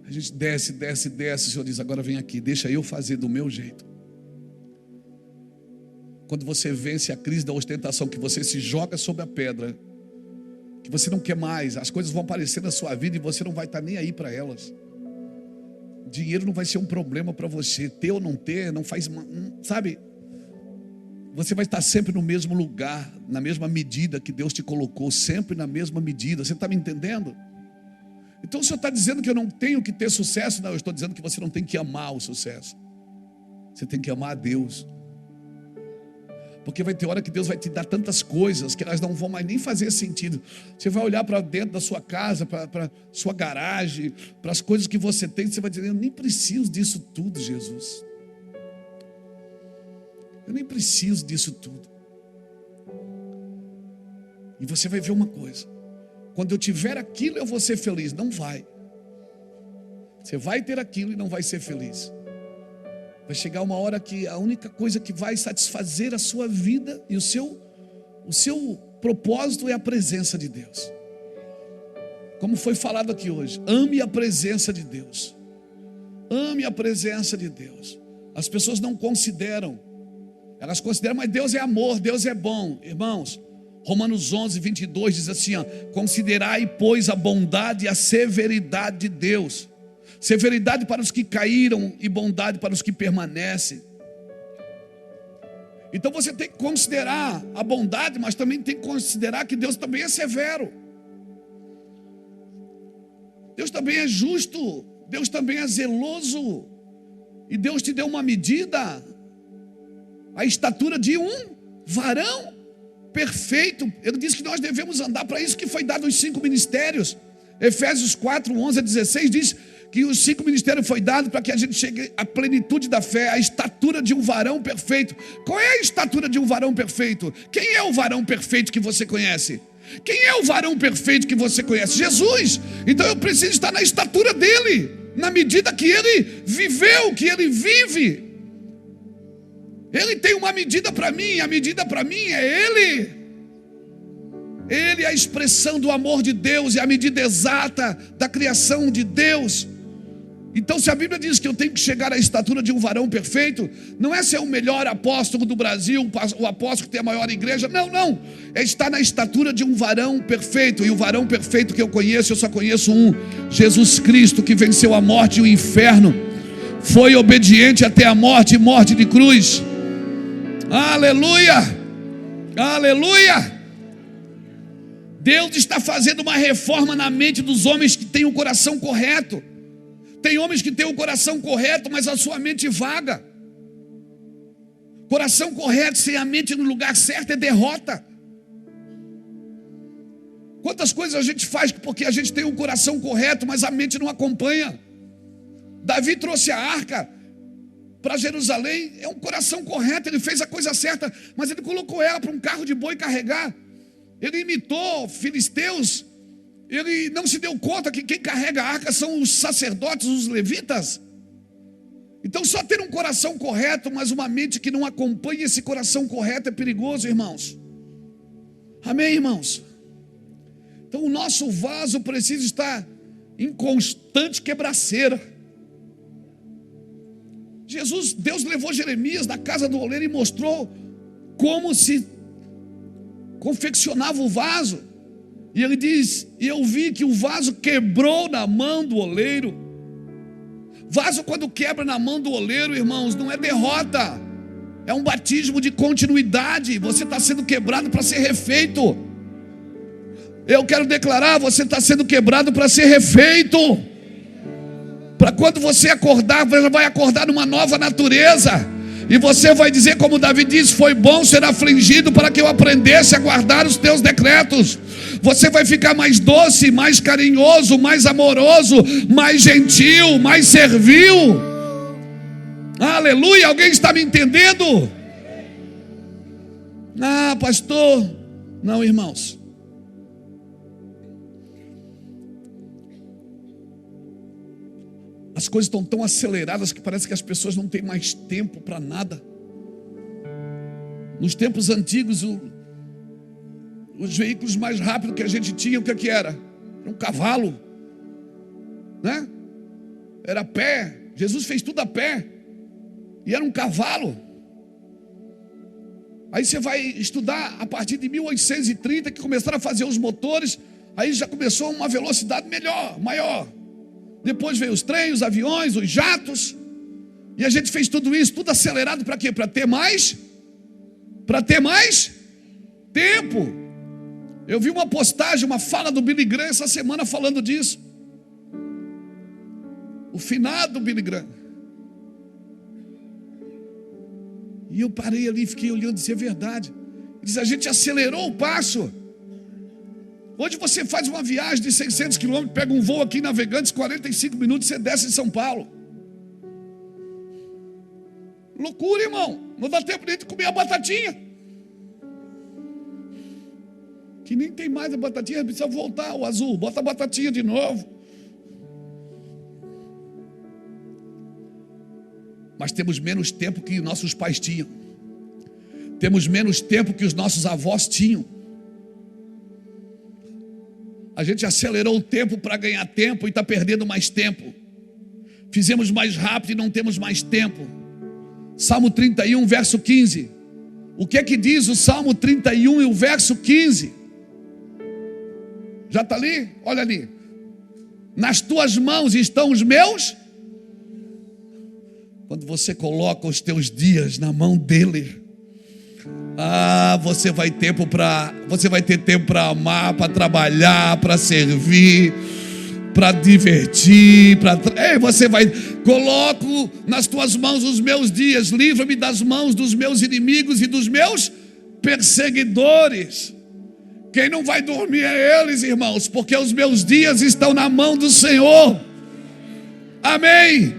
A gente desce. O Senhor diz: agora vem aqui, deixa eu fazer do meu jeito. Quando você vence a crise da ostentação, que você se joga sobre a pedra, que você não quer mais, as coisas vão aparecer na sua vida e você não vai estar nem aí para elas. Dinheiro não vai ser um problema para você, ter ou não ter, não faz, sabe? Você vai estar sempre no mesmo lugar, na mesma medida que Deus te colocou, sempre na mesma medida. Você está me entendendo? Então o Senhor está dizendo que eu não tenho que ter sucesso? Não, eu estou dizendo que você não tem que amar o sucesso. Você tem que amar a Deus. Porque vai ter hora que Deus vai te dar tantas coisas que elas não vão mais nem fazer sentido. Você vai olhar para dentro da sua casa, para sua garagem, para as coisas que você tem, você vai dizer: eu nem preciso disso tudo, Jesus. Eu nem preciso disso tudo. E você vai ver uma coisa: quando eu tiver aquilo, eu vou ser feliz. Não vai. Você vai ter aquilo e não vai ser feliz. Vai chegar uma hora que a única coisa que vai satisfazer a sua vida e o seu propósito é a presença de Deus. Como foi falado aqui hoje, ame a presença de Deus. Ame a presença de Deus. As pessoas não consideram, elas consideram, mas Deus é amor, Deus é bom. Irmãos, Romanos 11, 22 diz assim, ó, considerai, pois, a bondade e a severidade de Deus. Severidade para os que caíram e bondade para os que permanecem. Então você tem que considerar a bondade, mas também tem que considerar que Deus também é severo. Deus também é justo, Deus também é zeloso. E Deus te deu uma medida, a estatura de um varão perfeito. Ele diz que nós devemos andar, para isso que foi dado os 5 ministérios. Efésios 4, 11 a 16 diz que os 5 ministérios foi dado para que a gente chegue à plenitude da fé, à estatura de um varão perfeito. Qual é a estatura de um varão perfeito? Quem é o varão perfeito que você conhece? Quem é o varão perfeito que você conhece? Jesus. Então eu preciso estar na estatura dele, na medida que ele viveu, que ele vive. Ele tem uma medida para mim, a medida para mim é ele. Ele é a expressão do amor de Deus, é a medida exata da criação de Deus. Então, se a Bíblia diz que eu tenho que chegar à estatura de um varão perfeito, não é ser o melhor apóstolo do Brasil, o apóstolo que tem a maior igreja, não, é estar na estatura de um varão perfeito. E o varão perfeito que eu só conheço um, Jesus Cristo, que venceu a morte e o inferno, foi obediente até a morte e morte de cruz. Aleluia, aleluia. Deus está fazendo uma reforma na mente dos homens que têm o coração correto. Tem homens que têm o coração correto, mas a sua mente vaga. Coração correto sem a mente no lugar certo é derrota. Quantas coisas a gente faz porque a gente tem o coração correto, mas a mente não acompanha. Davi trouxe a arca para Jerusalém, é um coração correto, ele fez a coisa certa, mas ele colocou ela para um carro de boi carregar. Ele imitou filisteus. Ele não se deu conta que quem carrega a arca são os sacerdotes, os levitas. Então só ter um coração correto, mas uma mente que não acompanha esse coração correto é perigoso, irmãos. Amém, irmãos? Então o nosso vaso precisa estar em constante quebraceira. Deus levou Jeremias da casa do oleiro e mostrou como se confeccionava o vaso. E ele diz, e eu vi que o vaso quebrou na mão do oleiro. Vaso quando quebra na mão do oleiro, irmãos, não é derrota, é um batismo de continuidade. Você está sendo quebrado para ser refeito. Eu quero declarar, você está sendo quebrado para ser refeito. Para quando você acordar, você vai acordar numa nova natureza. E você vai dizer como Davi disse, foi bom ser afligido para que eu aprendesse a guardar os teus decretos. Você vai ficar mais doce, mais carinhoso, mais amoroso, mais gentil, mais servil. Aleluia, alguém está me entendendo? Ah, pastor. Não, irmãos. As coisas estão tão aceleradas que parece que as pessoas não têm mais tempo para nada. Nos tempos antigos, os veículos mais rápidos que a gente tinha, o que era? Era um cavalo, né? Era a pé. Jesus fez tudo a pé. E era um cavalo. Aí você vai estudar a partir de 1830, que começaram a fazer os motores. Aí já começou uma velocidade maior. Depois veio os trens, os aviões, os jatos. E a gente fez tudo isso, tudo acelerado para quê? Para ter mais tempo. Eu vi uma postagem, uma fala do Billy Graham essa semana falando disso. O finado Billy Graham. E eu parei ali, fiquei olhando e disse, é verdade. Ele diz, a gente acelerou o passo. Hoje você faz uma viagem de 600 quilômetros, pega um voo aqui em Navegantes, 45 minutos, você desce em São Paulo. Loucura, irmão. Não dá tempo nem de comer a batatinha. Que nem tem mais a batatinha, precisa voltar o azul. Bota a batatinha de novo. mas temos menos tempo que nossos pais tinham. Temos menos tempo que os nossos avós tinham. A gente acelerou o tempo para ganhar tempo e está perdendo mais tempo. Fizemos mais rápido e não temos mais tempo. Salmo 31, verso 15. O que é que diz o Salmo 31 e o verso 15? Já está ali? Olha ali. Nas tuas mãos estão os meus. Quando você coloca os teus dias na mão dele, você vai ter tempo para amar, para trabalhar, para servir, para divertir, coloco nas tuas mãos os meus dias, livra-me das mãos dos meus inimigos e dos meus perseguidores. Quem não vai dormir é eles, irmãos, porque os meus dias estão na mão do Senhor. Amém.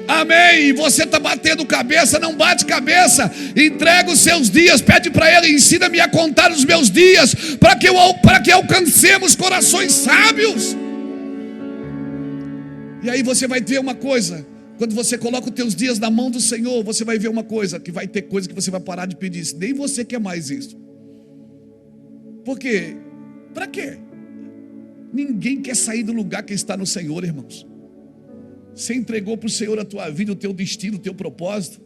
Amém. E você está batendo cabeça, não bate cabeça. Entrega os seus dias, pede para Ele, ensina-me a contar os meus dias, para que alcancemos corações sábios. E aí você vai ver uma coisa. Quando você coloca os teus dias na mão do Senhor, você vai ver uma coisa, que vai ter coisa que você vai parar de pedir. Nem você quer mais isso. Por quê? Para quê? Ninguém quer sair do lugar que está no Senhor, irmãos. Você entregou para o Senhor a tua vida, o teu destino, o teu propósito.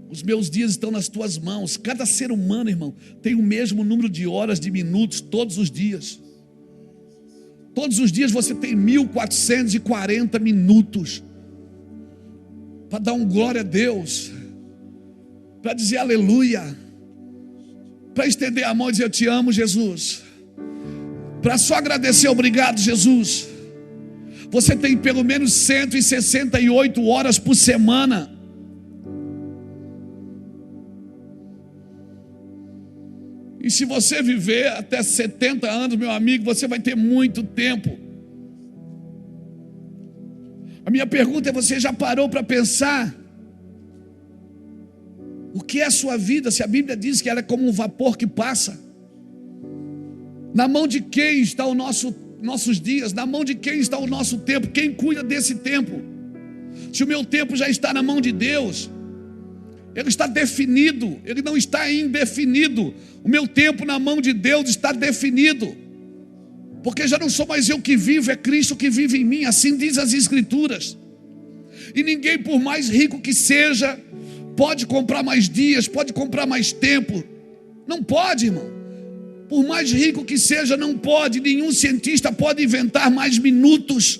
Os meus dias estão nas tuas mãos. Cada ser humano, irmão, tem o mesmo número de horas, de minutos, todos os dias. Todos os dias você tem 1440 minutos para dar um glória a Deus, para dizer aleluia, para estender a mão e dizer eu te amo, Jesus, para só agradecer, obrigado, Jesus. Você tem pelo menos 168 horas por semana. E se você viver até 70 anos, meu amigo, você vai ter muito tempo. A minha pergunta é: você já parou para pensar o que é a sua vida? Se a Bíblia diz que ela é como um vapor que passa. Na mão de quem está o nossos dias? Na mão de quem está o nosso tempo? Quem cuida desse tempo? Se o meu tempo já está na mão de Deus, ele está definido, ele não está indefinido. O meu tempo na mão de Deus está definido, porque já não sou mais eu que vivo, é Cristo que vive em mim, assim diz as Escrituras. E ninguém, por mais rico que seja, pode comprar mais dias, pode comprar mais tempo. Não pode, irmão. Por mais rico que seja, não pode. Nenhum cientista pode inventar mais minutos.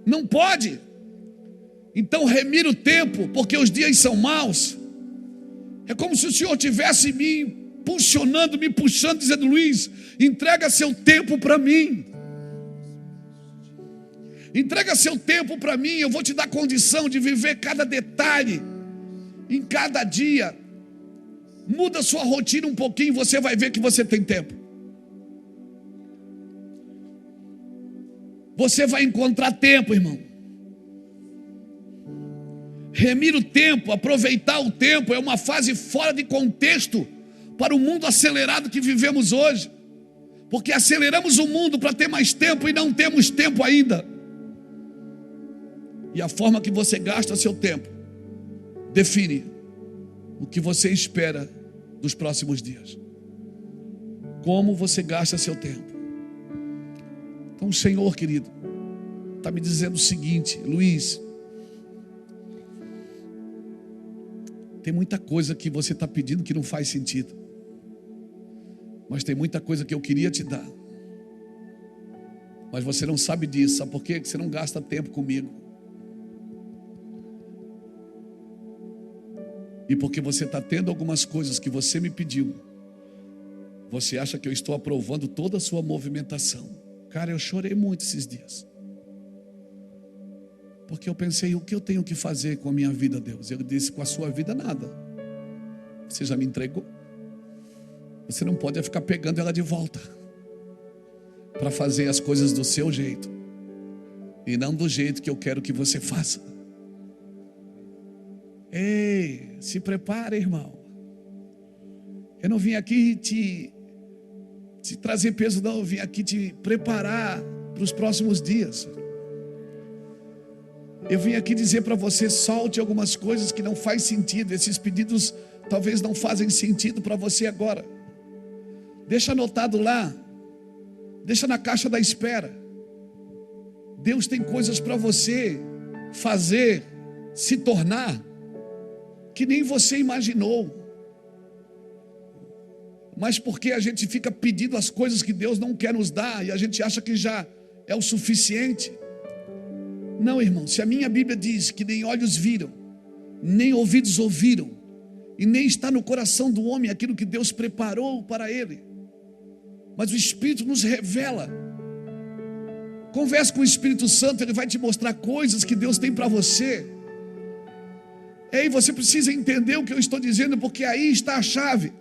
Não pode. Então remira o tempo, porque os dias são maus. É como se o Senhor tivesse me impulsionando, me puxando, dizendo: Luiz, entrega seu tempo para mim. Entrega seu tempo para mim, eu vou te dar condição de viver cada detalhe, em cada dia. Muda sua rotina um pouquinho, você vai ver que você tem tempo. Você vai encontrar tempo, irmão. Remir o tempo, aproveitar o tempo, é uma fase fora de contexto para o mundo acelerado que vivemos hoje. Porque aceleramos o mundo para ter mais tempo e não temos tempo ainda. E a forma que você gasta seu tempo define o que você espera dos próximos dias. Como você gasta seu tempo. Então o Senhor, querido, está me dizendo o seguinte: Luiz, tem muita coisa que você está pedindo que não faz sentido, mas tem muita coisa que eu queria te dar, mas você não sabe disso. Sabe por quê? Porque você não gasta tempo comigo. E porque você está tendo algumas coisas que você me pediu, você acha que eu estou aprovando toda a sua movimentação. Cara, eu chorei muito esses dias, porque eu pensei: o que eu tenho que fazer com a minha vida, Deus? Ele disse: com a sua vida nada. Você já me entregou. Você não pode ficar pegando ela de volta para fazer as coisas do seu jeito e não do jeito que eu quero que você faça. Ei, se prepare, irmão. Eu não vim aqui te trazer peso, não. Eu vim aqui te preparar para os próximos dias. Eu vim aqui dizer para você: solte algumas coisas que não faz sentido. Esses pedidos talvez não fazem sentido para você agora. Deixa anotado lá, deixa na caixa da espera. Deus tem coisas para você fazer, se tornar, que nem você imaginou. Mas porque a gente fica pedindo as coisas que Deus não quer nos dar e a gente acha que já é o suficiente. Não, irmão, se a minha Bíblia diz que nem olhos viram, nem ouvidos ouviram, e nem está no coração do homem aquilo que Deus preparou para ele, mas o Espírito nos revela. Converse com o Espírito Santo, ele vai te mostrar coisas que Deus tem para você. Ei, você precisa entender o que eu estou dizendo, porque aí está a chave.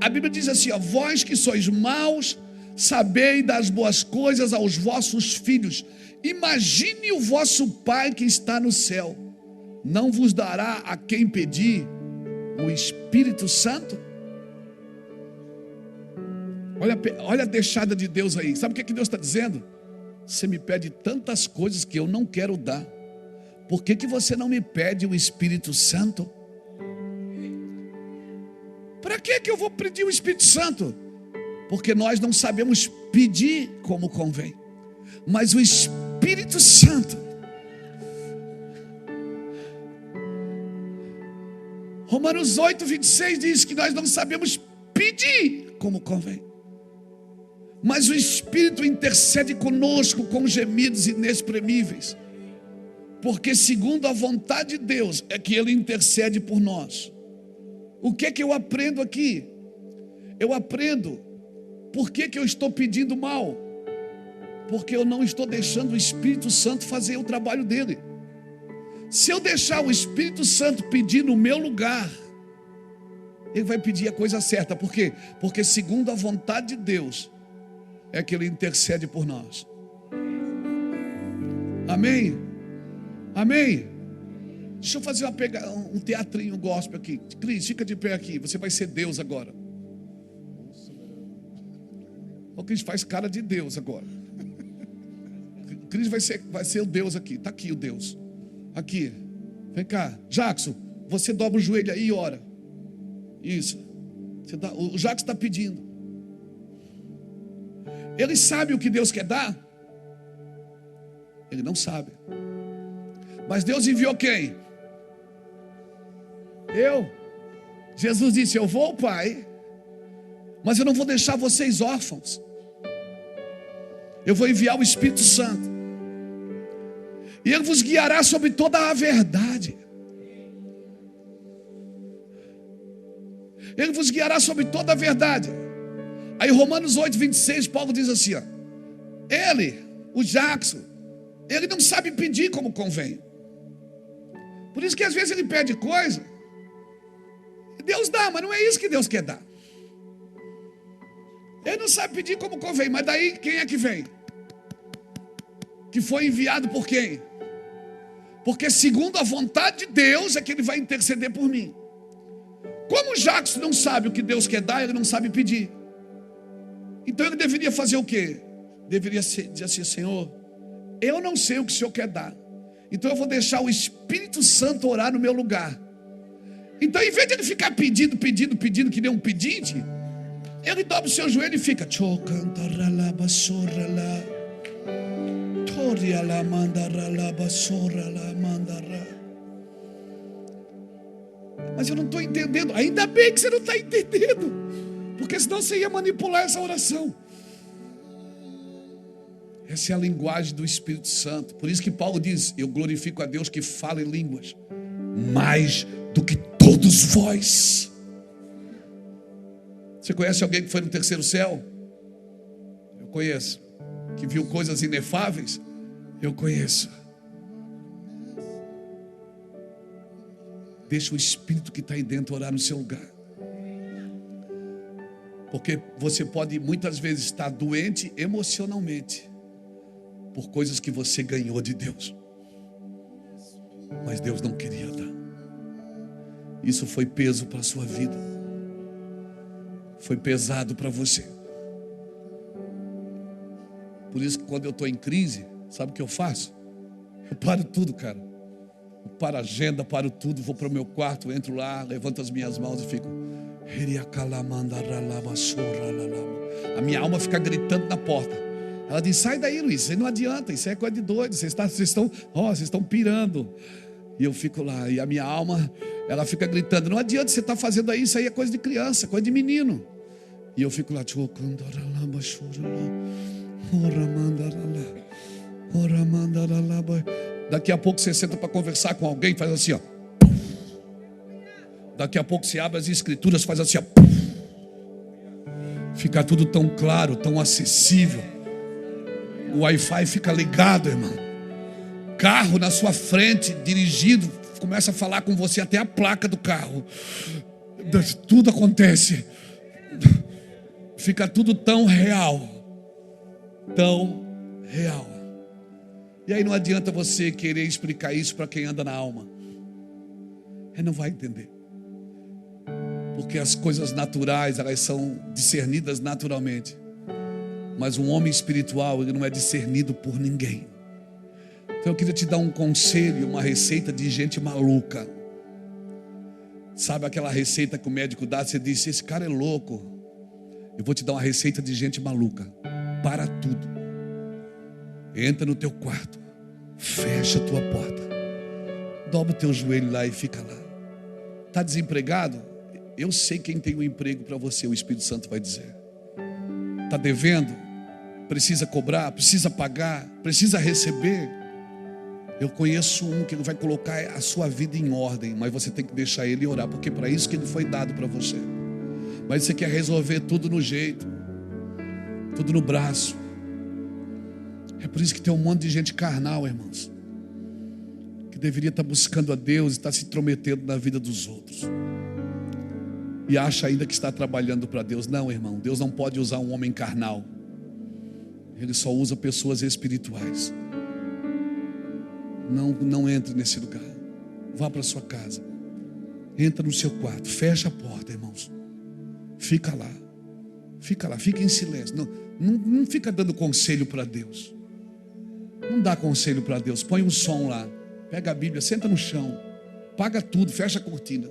A Bíblia diz assim, ó: vós que sois maus, sabei das boas coisas aos vossos filhos. Imagine o vosso Pai que está no céu, não vos dará a quem pedir o Espírito Santo? Olha a deixada de Deus aí. Sabe o que Deus está dizendo? Você me pede tantas coisas que eu não quero dar. Por que você não me pede o Espírito Santo? Para que eu vou pedir o Espírito Santo? Porque nós não sabemos pedir como convém. Mas o Espírito Santo, Romanos 8, 26 diz que nós não sabemos pedir como convém. Mas o Espírito intercede conosco com gemidos inexprimíveis. Porque segundo a vontade de Deus é que Ele intercede por nós. O que eu aprendo aqui? Eu aprendo por que eu estou pedindo mal. Porque eu não estou deixando o Espírito Santo fazer o trabalho dele. Se eu deixar o Espírito Santo pedir no meu lugar, ele vai pedir a coisa certa. Por quê? Porque segundo a vontade de Deus é que Ele intercede por nós. Amém? Amém? Deixa eu fazer um teatrinho gospel aqui. Cris, fica de pé aqui. Você vai ser Deus agora. O Cris faz cara de Deus agora. Cris vai ser o Deus aqui. Está aqui o Deus. Aqui. Vem cá. Jackson, você dobra o joelho aí e ora. Isso. O Jackson está pedindo. Ele sabe o que Deus quer dar? Ele não sabe. Mas Deus enviou quem? Eu. Jesus disse: eu vou, Pai, mas eu não vou deixar vocês órfãos. Eu vou enviar o Espírito Santo, e Ele vos guiará sobre toda a verdade. Ele vos guiará sobre toda a verdade. Aí Romanos 8, 26, Paulo diz assim, ó: ele, o Jackson, ele não sabe pedir como convém. Por isso que às vezes ele pede coisa, Deus dá, mas não é isso que Deus quer dar. Ele não sabe pedir como convém, mas daí quem é que vem? Que foi enviado por quem? Porque segundo a vontade de Deus é que Ele vai interceder por mim. Como o Jackson não sabe o que Deus quer dar, ele não sabe pedir. Então ele deveria fazer o quê? Deveria dizer assim: Senhor, eu não sei o que o Senhor quer dar, então eu vou deixar o Espírito Santo orar no meu lugar. Então, em vez de ele ficar pedindo que nem um pedinte, ele dobra o seu joelho e fica: mas eu não estou entendendo. Ainda bem que você não está entendendo, porque senão você ia manipular essa oração. Essa é a linguagem do Espírito Santo. Por isso que Paulo diz: eu glorifico a Deus que fala em línguas mais do que todos vós. Você conhece alguém que foi no terceiro céu? Eu conheço. Que viu coisas inefáveis? Eu conheço. Deixa o Espírito que está aí dentro orar no seu lugar. Porque você pode muitas vezes estar doente emocionalmente por coisas que você ganhou de Deus, mas Deus não queria dar. Isso foi peso para a sua vida, foi pesado para você. Por isso que quando eu estou em crise, Sabe o que eu faço? Eu paro tudo, cara. Eu paro a agenda, paro tudo, vou para o meu quarto, entro lá, levanto as minhas mãos e fico. A minha alma fica gritando na porta. Ela diz: sai daí, Luiz, isso não adianta, isso é coisa de doido, vocês estão pirando. E eu fico lá, e a minha alma, ela fica gritando: não adianta você estar fazendo isso aí, é coisa de criança, coisa de menino. E eu fico lá, daqui a pouco você senta para conversar com alguém, faz assim, ó. Daqui a pouco você abre as escrituras, faz assim, ó. Fica tudo tão claro, tão acessível. O Wi-Fi fica ligado, irmão. Carro na sua frente, dirigido, começa a falar com você, até a placa do carro. Tudo acontece. Fica tudo tão real. Tão real. E aí não adianta você querer explicar isso para quem anda na alma. Ele não vai entender. Porque as coisas naturais, elas são discernidas naturalmente. Mas um homem espiritual, ele não é discernido por ninguém. Então eu queria te dar um conselho, uma receita de gente maluca. Sabe aquela receita que o médico dá? Você diz: esse cara é louco. Eu vou te dar uma receita de gente maluca. Para tudo. Entra no teu quarto. Fecha a tua porta. Dobra o teu joelho lá e fica lá. Está desempregado? Eu sei quem tem um emprego para você, o Espírito Santo vai dizer. Está devendo? Precisa cobrar? Precisa pagar? Precisa receber? Eu conheço um que vai colocar a sua vida em ordem, mas você tem que deixar ele orar, porque para isso que ele foi dado para você. Mas você quer resolver tudo no jeito, tudo no braço. É por isso que tem um monte de gente carnal, irmãos, que deveria estar buscando a Deus e está se intrometendo na vida dos outros. E acha ainda que está trabalhando para Deus. Não, irmão, Deus não pode usar um homem carnal. Ele só usa pessoas espirituais. Não entre nesse lugar. Vá para sua casa. Entra no seu quarto. Fecha a porta, irmãos. Fica lá. Fica lá, fica em silêncio. Não fica dando conselho para Deus. Não dá conselho para Deus. Põe um som lá. Pega a Bíblia, senta no chão. Paga tudo, fecha a cortina.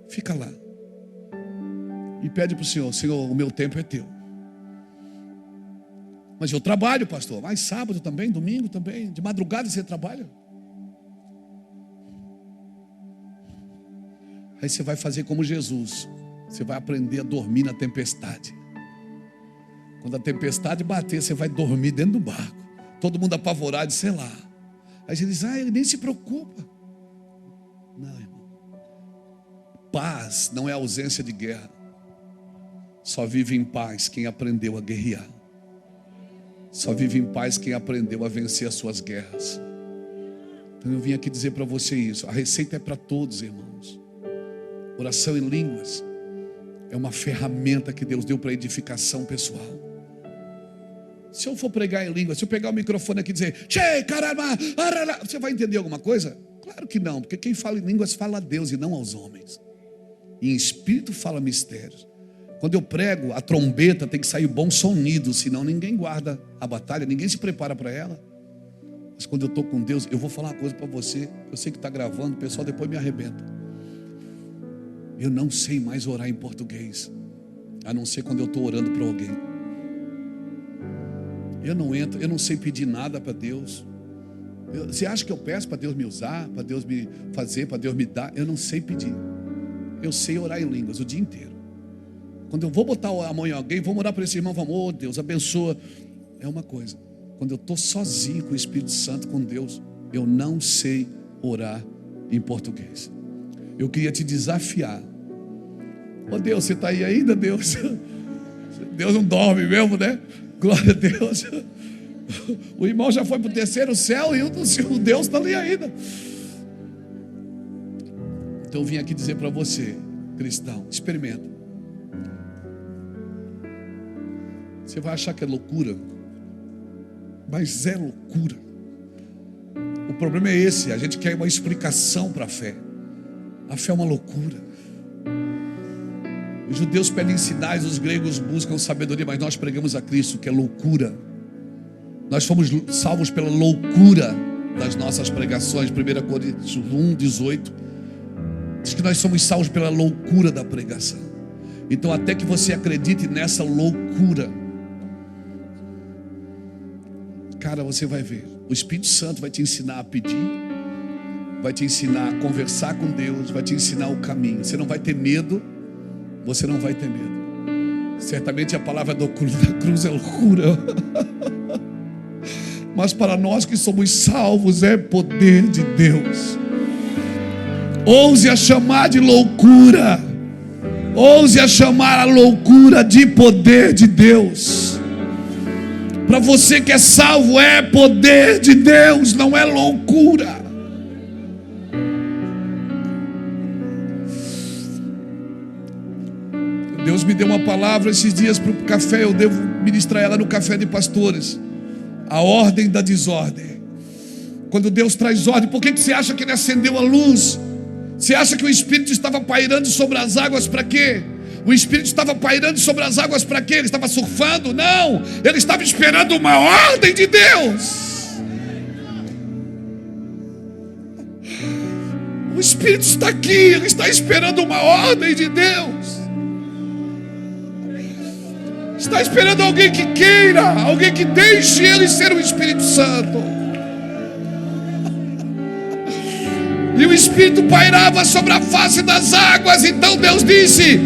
Fica lá. E pede para o Senhor: Senhor, o meu tempo é teu. Mas eu trabalho, pastor. Mas sábado também, domingo também. De madrugada você trabalha. Aí você vai fazer como Jesus. Você vai aprender a dormir na tempestade. Quando a tempestade bater, você vai dormir dentro do barco. Todo mundo apavorado, sei lá. Aí você diz: ele nem se preocupa. Não, irmão. Paz não é ausência de guerra. Só vive em paz quem aprendeu a guerrear. Só vive em paz quem aprendeu a vencer as suas guerras. Então eu vim aqui dizer para você isso. A receita é para todos, irmãos. Oração em línguas é uma ferramenta que Deus deu para edificação pessoal. Se eu for pregar em línguas, se eu pegar o microfone aqui e dizer: Che, caramba, você vai entender alguma coisa? Claro que não, porque quem fala em línguas fala a Deus e não aos homens. E em espírito fala mistérios. Quando eu prego, a trombeta tem que sair bom sonido, senão ninguém guarda a batalha, ninguém se prepara para ela. Mas quando eu estou com Deus, eu vou falar uma coisa para você. Eu sei que está gravando, o pessoal depois me arrebenta. Eu não sei mais orar em português, a não ser quando eu estou orando para alguém. Eu não entro, eu não sei pedir nada para Deus. Você acha que eu peço para Deus me usar, para Deus me fazer, para Deus me dar? Eu não sei pedir. Eu sei orar em línguas o dia inteiro. Quando eu vou botar a mão em alguém, vou orar para esse irmão, vamos: oh Deus, abençoa. É uma coisa. Quando eu estou sozinho com o Espírito Santo, com Deus, eu não sei orar em português. Eu queria te desafiar. Oh Deus, você está aí ainda, Deus? Deus não dorme mesmo, né? Glória a Deus. O irmão já foi para o terceiro céu e o Deus está ali ainda. Então eu vim aqui dizer para você, cristão, experimenta. Você vai achar que é loucura, mas é loucura. O problema é esse: a gente quer uma explicação para a fé. A fé é uma loucura. Os judeus pedem sinais, os gregos buscam sabedoria, mas nós pregamos a Cristo, que é loucura. Nós fomos salvos pela loucura das nossas pregações. 1 Coríntios 1:18 diz que nós somos salvos pela loucura da pregação. Então, até que você acredite nessa loucura, cara, você vai ver. O Espírito Santo vai te ensinar a pedir, vai te ensinar a conversar com Deus, vai te ensinar o caminho. Você não vai ter medo, você não vai ter medo. Certamente a palavra da cruz é loucura. Mas para nós que somos salvos é poder de Deus. Ouse a chamar de loucura. Ouse a chamar a loucura de poder de Deus. Para você que é salvo é poder de Deus, não é loucura. Deus me deu uma palavra esses dias para o café. Eu devo ministrar ela no café de pastores. A ordem da desordem. Quando Deus traz ordem, por que você acha que Ele acendeu a luz? Você acha que o Espírito estava pairando sobre as águas para quê? O Espírito estava pairando sobre as águas para quê? Ele estava surfando? Não, ele estava esperando uma ordem de Deus. O Espírito está aqui, ele está esperando uma ordem de Deus. Está esperando alguém que queira, alguém que deixe ele ser o Espírito Santo. E o Espírito pairava sobre a face das águas. Então Deus disse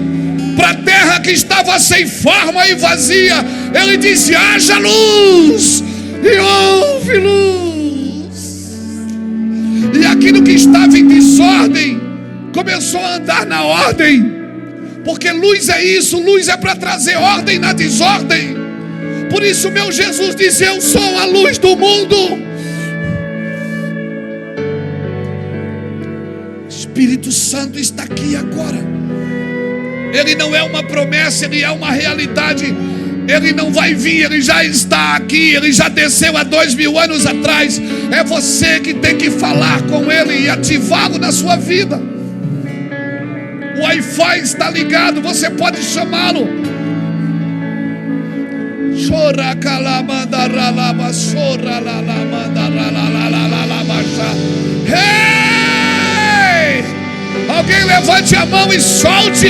para a terra que estava sem forma e vazia, Ele disse: haja luz, e houve luz. E aquilo que estava em desordem começou a andar na ordem. Porque luz é isso, luz é para trazer ordem na desordem. Por isso meu Jesus diz: eu sou a luz do mundo. O Espírito Santo está aqui agora. Ele não é uma promessa, ele é uma realidade. Ele não vai vir, ele já está aqui. Ele já desceu há 2000 anos atrás. É você que tem que falar com ele e ativá-lo na sua vida. O Wi-Fi está ligado, você pode chamá-lo. Hey! Alguém levante a mão e solte.